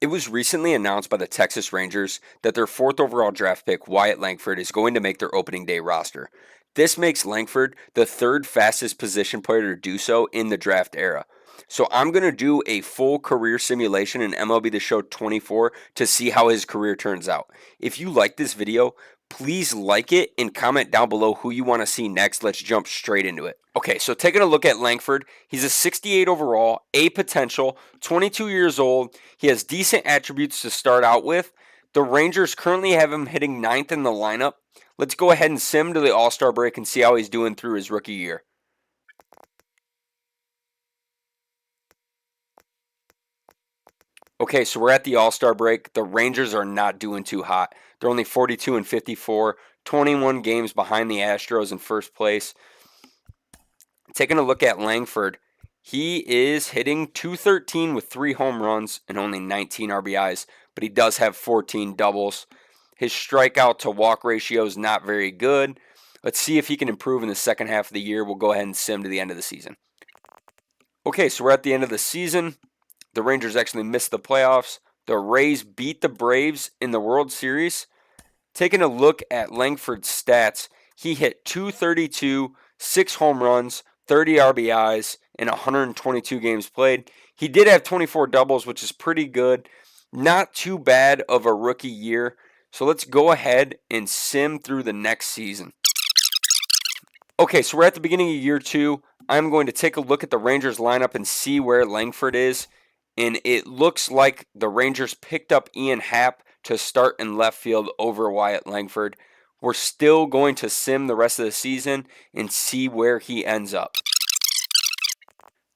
It was recently announced by the Texas Rangers that their fourth overall draft pick, Wyatt Langford, is going to make their opening day roster. This makes Langford the third fastest position player to do so in the draft era. So I'm going to do a full career simulation in MLB The Show 24 to see how his career turns out. If you like this video, please like it and comment down below who you want to see next. Let's jump straight into it. Okay, so taking a look at Langford, he's a 68 overall, A potential, 22 years old. He has decent attributes to start out with. The Rangers currently have him hitting ninth in the lineup. Let's go ahead and sim to the All-Star break and see how he's doing through his rookie year. Okay, so we're at the All-Star break. The Rangers are not doing too hot. They're only 42 and 54, 21 games behind the Astros in first place. Taking a look at Langford, he is hitting .213 with 3 home runs and only 19 RBIs, but he does have 14 doubles. His strikeout to walk ratio is not very good. Let's see if he can improve in the second half of the year. We'll go ahead and sim to the end of the season. Okay, so we're at the end of the season. The Rangers actually missed the playoffs. The Rays beat the Braves in the World Series. Taking a look at Langford's stats, he hit .232, 6 home runs, 30 RBIs in 122 games played. He did have 24 doubles, which is pretty good. Not too bad of a rookie year. So let's go ahead and sim through the next season. Okay, so we're at the beginning of year 2. I'm going to take a look at the Rangers lineup and see where Langford is. And it looks like the Rangers picked up Ian Happ to start in left field over Wyatt Langford. We're still going to sim the rest of the season and see where he ends up.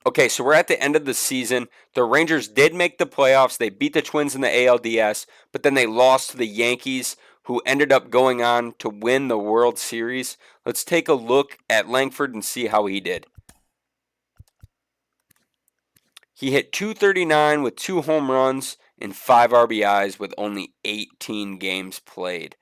Okay, so we're at the end of the season. The Rangers did make the playoffs. They beat the Twins in the ALDS, but then they lost to the Yankees, who ended up going on to win the World Series. Let's take a look at Langford and see how he did. He hit .239 with 2 home runs and 5 RBIs with only 18 games played.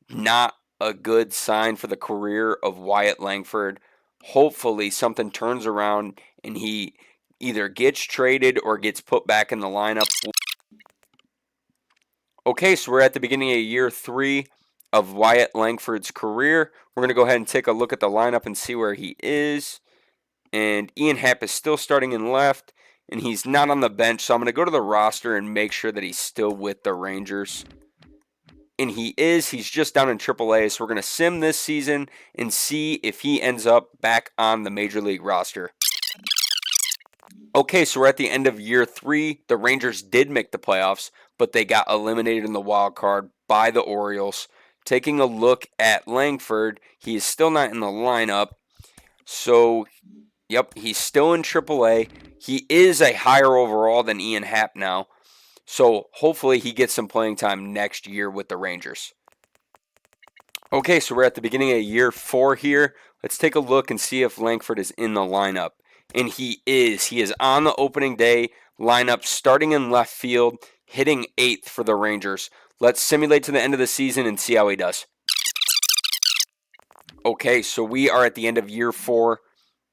Not a good sign for the career of Wyatt Langford. Hopefully something turns around and he either gets traded or gets put back in the lineup. Okay, so we're at the beginning of year 3 of Wyatt Langford's career. We're going to go ahead and take a look at the lineup and see where he is. And Ian Happ is still starting in left, and he's not on the bench, so I'm going to go to the roster and make sure that he's still with the Rangers. And he is. He's just down in AAA, so we're going to sim this season and see if he ends up back on the Major League roster. Okay, so we're at the end of year 3. The Rangers did make the playoffs, but they got eliminated in the wild card by the Orioles. Taking a look at Langford, he is still not in the lineup. So, yep, he's still in AAA. He is a higher overall than Ian Happ now. So hopefully he gets some playing time next year with the Rangers. Okay, so we're at the beginning of year 4 here. Let's take a look and see if Langford is in the lineup. And he is. He is on the opening day lineup, starting in left field, hitting 8th for the Rangers. Let's simulate to the end of the season and see how he does. Okay, so we are at the end of year 4.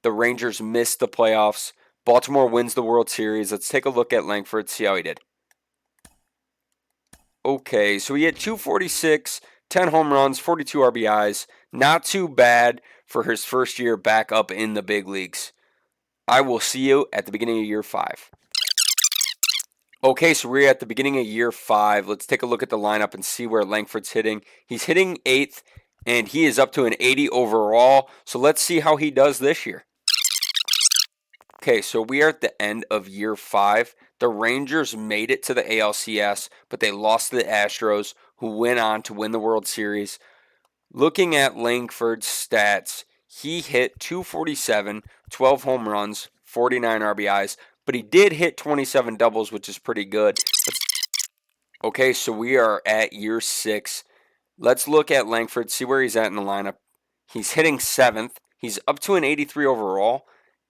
The Rangers missed the playoffs. Baltimore wins the World Series. Let's take a look at Langford, see how he did. Okay, so he had .246, 10 home runs, 42 RBIs. Not too bad for his first year back up in the big leagues. I will see you at the beginning of year 5. Okay, so we're at the beginning of year 5. Let's take a look at the lineup and see where Langford's hitting. He's hitting 8th, and he is up to an 80 overall. So let's see how he does this year. Okay, so we are at the end of year 5. The Rangers made it to the ALCS, but they lost to the Astros, who went on to win the World Series. Looking at Langford's stats, he hit .247, 12 home runs, 49 RBIs, but he did hit 27 doubles, which is pretty good. Okay, so we are at year 6. Let's look at Langford, see where he's at in the lineup. He's hitting 7th. He's up to an 83 overall,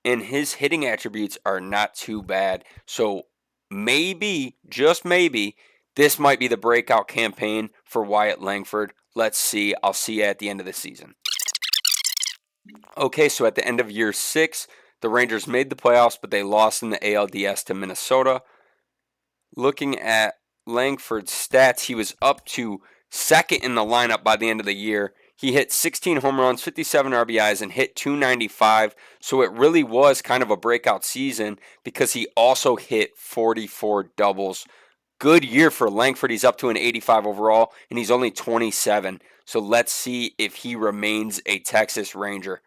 and his hitting attributes are not too bad. So maybe, just maybe, this might be the breakout campaign for Wyatt Langford. Let's see. I'll see you at the end of the season. Okay, so at the end of year 6, the Rangers made the playoffs, but they lost in the ALDS to Minnesota. looking at Langford's stats, he was up to second in the lineup by the end of the year. He hit 16 home runs, 57 RBIs, and hit 295. So it really was kind of a breakout season because he also hit 44 doubles. Good year for Langford. He's up to an 85 overall, and he's only 27. So let's see if he remains a Texas Ranger.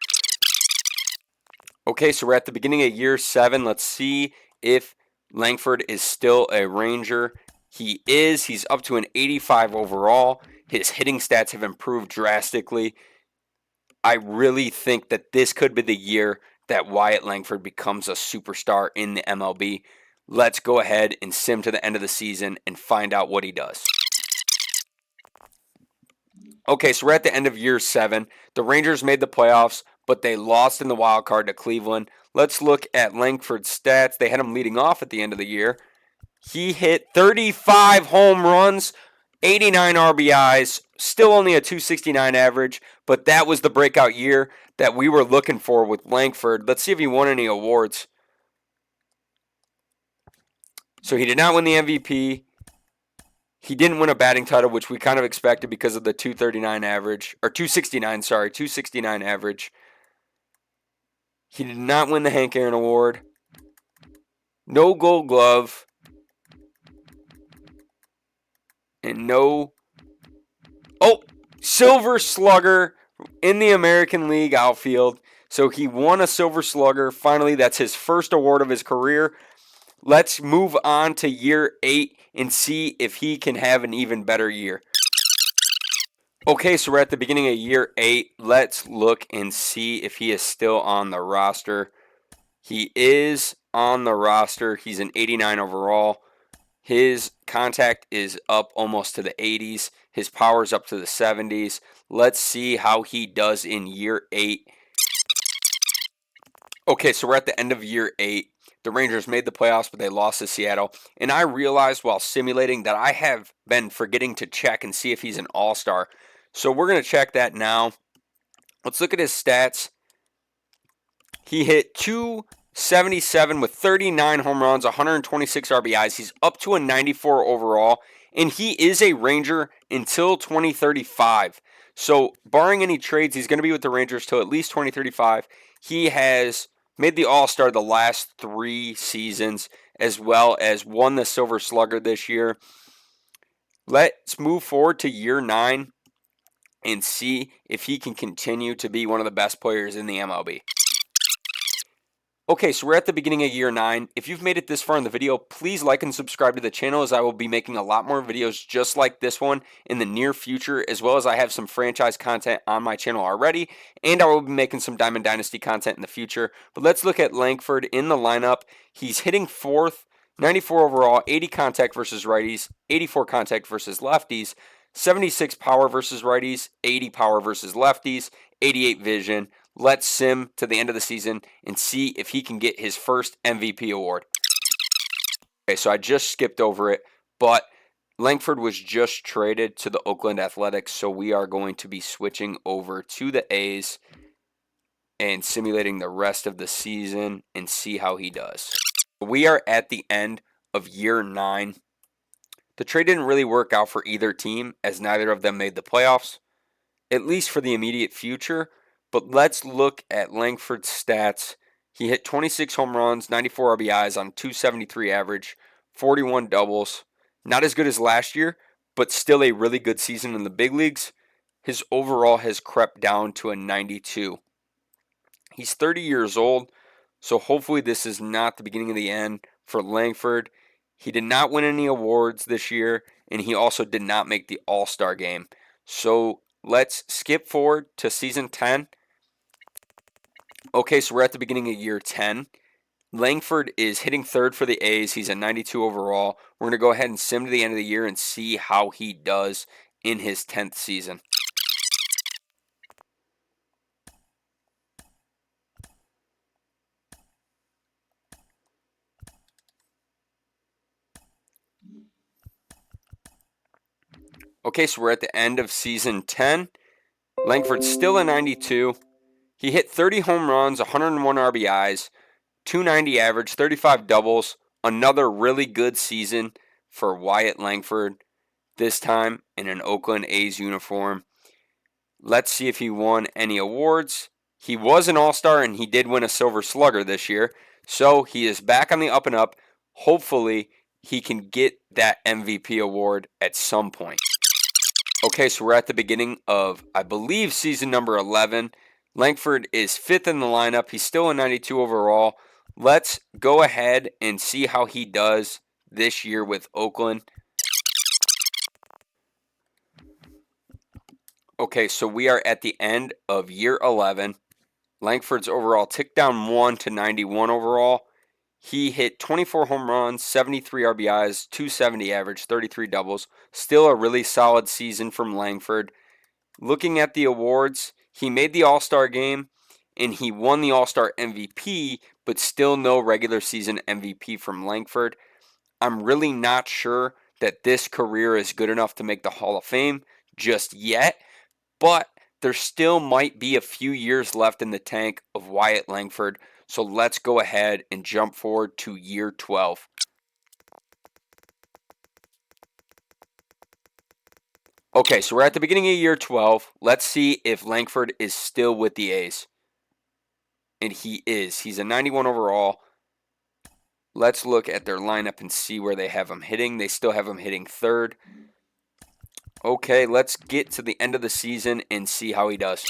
Okay, so we're at the beginning of year 7. Let's see if Langford is still a Ranger. He is. He's up to an 85 overall. His hitting stats have improved drastically. I really think that this could be the year that Wyatt Langford becomes a superstar in the MLB. Let's go ahead and sim to the end of the season and find out what he does. Okay, so we're at the end of year 7. The Rangers made the playoffs, but they lost in the wild card to Cleveland. Let's look at Langford's stats. They had him leading off at the end of the year. He hit 35 home runs, 89 RBIs, still only a 269 average, but that was the breakout year that we were looking for with Langford. Let's see if he won any awards. So he did not win the MVP. He didn't win a batting title, which we kind of expected because of the 239 average, or 269 average. He did not win the Hank Aaron Award. No Gold Glove. And no... Oh! Silver Slugger in the American League outfield. So he won a Silver Slugger. Finally, that's his first award of his career. Let's move on to year 8 and see if he can have an even better year. Okay, so we're at the beginning of year 8. Let's look and see if he is still on the roster. He is on the roster. He's an 89 overall. His contact is up almost to the 80s. His power's up to the 70s. Let's see how he does in year 8. Okay, so we're at the end of year 8. The Rangers made the playoffs, but they lost to Seattle. And I realized while simulating that I have been forgetting to check and see if he's an all-star. So we're going to check that now. Let's look at his stats. He hit 277 with 39 home runs, 126 RBIs. He's up to a 94 overall. And he is a Ranger until 2035. So barring any trades, he's going to be with the Rangers till at least 2035. He has made the All-Star the last 3 seasons, as well as won the Silver Slugger this year. Let's move forward to year 9 and see if he can continue to be one of the best players in the MLB. Okay, so we're at the beginning of year 9. If you've made it this far in the video, please like and subscribe to the channel, as I will be making a lot more videos just like this one in the near future, as well as I have some franchise content on my channel already, and I will be making some Diamond Dynasty content in the future. But let's look at Langford in the lineup. He's hitting 4th, 94 overall, 80 contact versus righties, 84 contact versus lefties, 76 power versus righties, 80 power versus lefties, 88 vision. Let's sim to the end of the season and see if he can get his first MVP award. Okay, so I just skipped over it, but Langford was just traded to the Oakland Athletics, so we are going to be switching over to the A's and simulating the rest of the season and see how he does. We are at the end of year 9. The trade didn't really work out for either team, as neither of them made the playoffs, at least for the immediate future. But let's look at Langford's stats. He hit 26 home runs, 94 RBIs on 273 average, 41 doubles. Not as good as last year, but still a really good season in the big leagues. His overall has crept down to a 92. He's 30 years old, so hopefully this is not the beginning of the end for Langford. He did not win any awards this year, and he also did not make the All-Star game. So let's skip forward to season 10. Okay, so we're at the beginning of year 10. Langford is hitting 3rd for the A's. He's a 92 overall. We're going to go ahead and sim to the end of the year and see how he does in his 10th season. Okay, so we're at the end of season 10. Langford's still a 92. He hit 30 home runs, 101 RBIs, 290 average, 35 doubles. Another really good season for Wyatt Langford, this time in an Oakland A's uniform. Let's see if he won any awards. He was an All-Star and he did win a Silver Slugger this year. So he is back on the up and up. Hopefully he can get that MVP award at some point. Okay, so we're at the beginning of, I believe, season number 11. Langford is 5th in the lineup. He's still a 92 overall. Let's go ahead and see how he does this year with Oakland. Okay, so we are at the end of year 11. Langford's overall ticked down 1 to 91 overall. He hit 24 home runs, 73 RBIs, 270 average, 33 doubles. Still a really solid season from Langford. Looking at the awards, he made the All-Star game and he won the All-Star MVP, but still no regular season MVP from Langford. I'm really not sure that this career is good enough to make the Hall of Fame just yet, but there still might be a few years left in the tank of Wyatt Langford. So let's go ahead and jump forward to year 12. Okay, so we're at the beginning of year 12. Let's see if Langford is still with the A's. And he is. He's a 91 overall. Let's look at their lineup and see where they have him hitting. They still have him hitting 3rd. Okay, let's get to the end of the season and see how he does.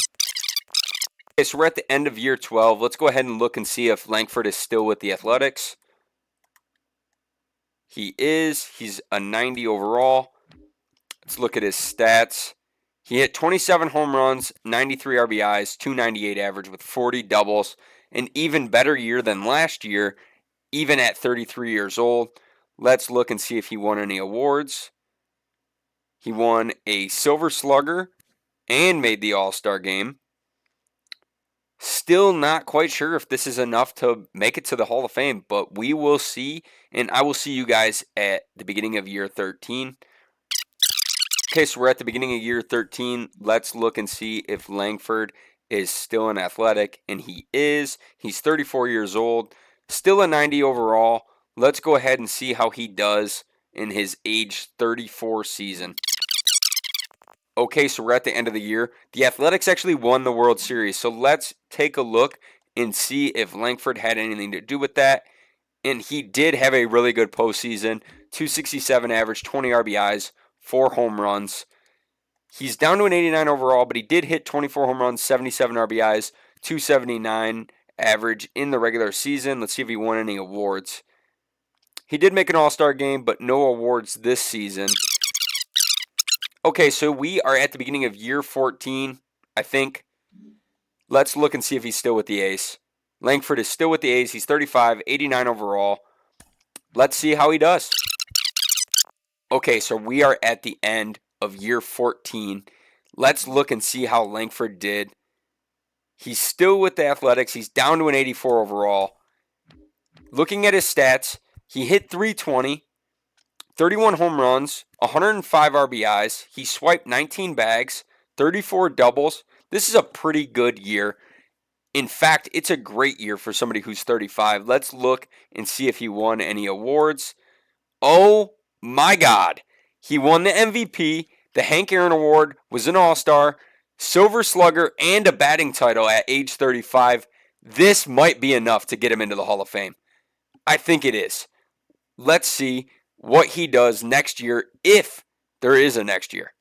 Okay, so we're at the end of year 12. Let's go ahead and look and see if Langford is still with the Athletics. He is. He's a 90 overall. Let's look at his stats. He hit 27 home runs, 93 RBIs, 298 average with 40 doubles. An even better year than last year, even at 33 years old. Let's look and see if he won any awards. He won a Silver Slugger and made the All-Star game. Still not quite sure if this is enough to make it to the Hall of Fame, but we will see, and I will see you guys at the beginning of year 13. Okay, so we're at the beginning of year 13. Let's look and see if Langford is still an Athletic, and he is. He's 34 years old, still a 90 overall. Let's go ahead and see how he does in his age 34 season. Okay, so we're at the end of the year. The Athletics actually won the World Series, so let's take a look and see if Langford had anything to do with that. And he did have a really good postseason. 267 average, 20 RBIs, 4 home runs. He's down to an 89 overall, but he did hit 24 home runs, 77 RBIs, 279 average in the regular season. Let's see if he won any awards. He did make an All-Star game, but no awards this season. Okay, so we are at the beginning of year 14, I think. Let's look and see if he's still with the A's. Langford is still with the A's. He's 35, 89 overall. Let's see how he does. Okay, so we are at the end of year 14. Let's look and see how Langford did. He's still with the Athletics. He's down to an 84 overall. Looking at his stats, he hit 320. 31 home runs, 105 RBIs. He swiped 19 bags, 34 doubles. This is a pretty good year. In fact, it's a great year for somebody who's 35. Let's look and see if he won any awards. Oh my God. He won the MVP. The Hank Aaron Award, was an All-Star, Silver Slugger, and a batting title at age 35. This might be enough to get him into the Hall of Fame. I think it is. Let's see what he does next year, if there is a next year.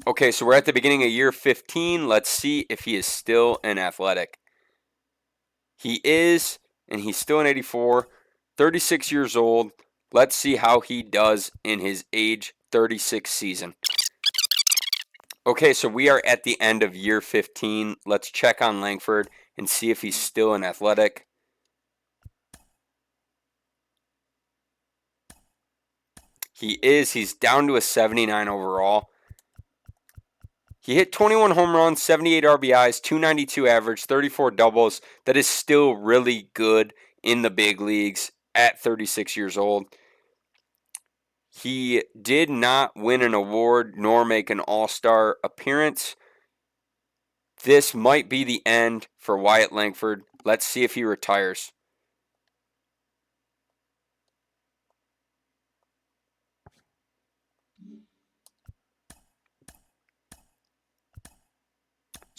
Okay, so we're at the beginning of year 15. Let's see if he is still an Athletic. He is, and he's still an 84, 36 years old. Let's see how he does in his age 36 season. Okay, so we are at the end of year 15. Let's check on Langford and see if he's still an Athletic. He is. He's down to a 79 overall. He hit 21 home runs, 78 RBIs, 292 average, 34 doubles. That is still really good in the big leagues at 36 years old. He did not win an award nor make an All-Star appearance. This might be the end for Wyatt Langford. Let's see if he retires.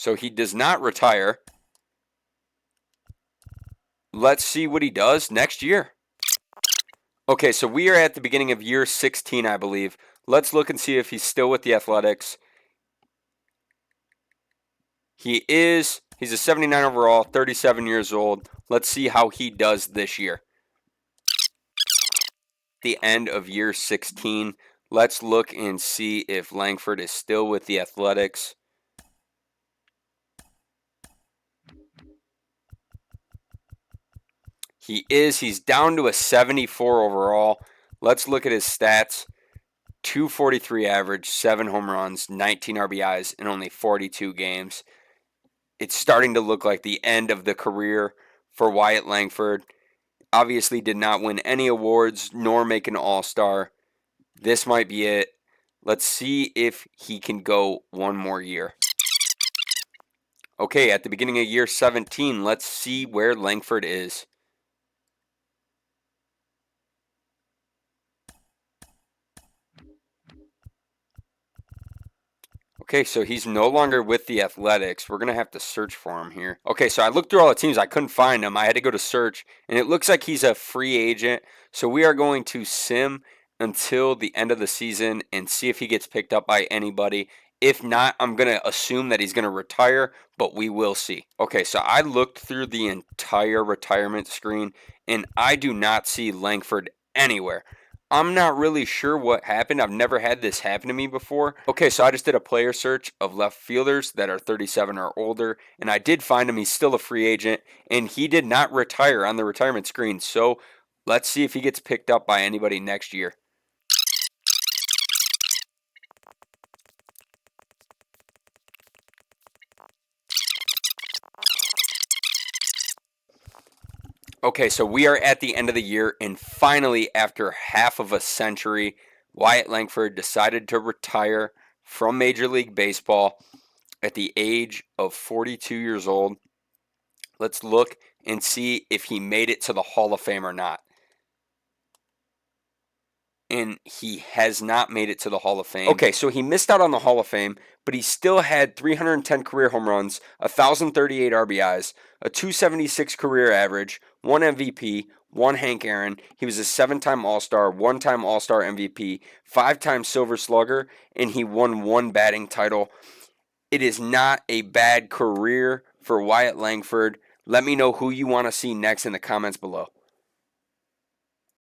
So he does not retire. Let's see what he does next year. Okay, so we are at the beginning of year 16, I believe. Let's look and see if he's still with the Athletics. He is. He's a 79 overall, 37 years old. Let's see how he does this year. The end of year 16. Let's look and see if Langford is still with the Athletics. He is. He's down to a 74 overall. Let's look at his stats. 243 average, 7 home runs, 19 RBIs in only 42 games. It's starting to look like the end of the career for Wyatt Langford. Obviously did not win any awards nor make an All-Star. This might be it. Let's see if he can go one more year. Okay, at the beginning of year 17, let's see where Langford is. Okay, so he's no longer with the Athletics. We're going to have to search for him here. Okay, so I looked through all the teams. I couldn't find him. I had to go to search, and it looks like he's a free agent. So we are going to sim until the end of the season and see if he gets picked up by anybody. If not, I'm going to assume that he's going to retire, but we will see. Okay, so I looked through the entire retirement screen, and I do not see Langford anywhere. I'm not really sure what happened. I've never had this happen to me before. Okay, so I just did a player search of left fielders that are 37 or older, and I did find him. He's still a free agent, and he did not retire on the retirement screen. So let's see if he gets picked up by anybody next year. Okay, so we are at the end of the year, and finally, after half of a century, Wyatt Langford decided to retire from Major League Baseball at the age of 42 years old. Let's look and see if he made it to the Hall of Fame or not. And he has not made it to the Hall of Fame. Okay, so he missed out on the Hall of Fame, but he still had 310 career home runs, 1,038 RBIs, a 276 career average, 1 MVP, 1 Hank Aaron. He was a 7-time All-Star, 1-time All-Star MVP, 5-time Silver Slugger, and he won 1 batting title. It is not a bad career for Wyatt Langford. Let me know who you want to see next in the comments below.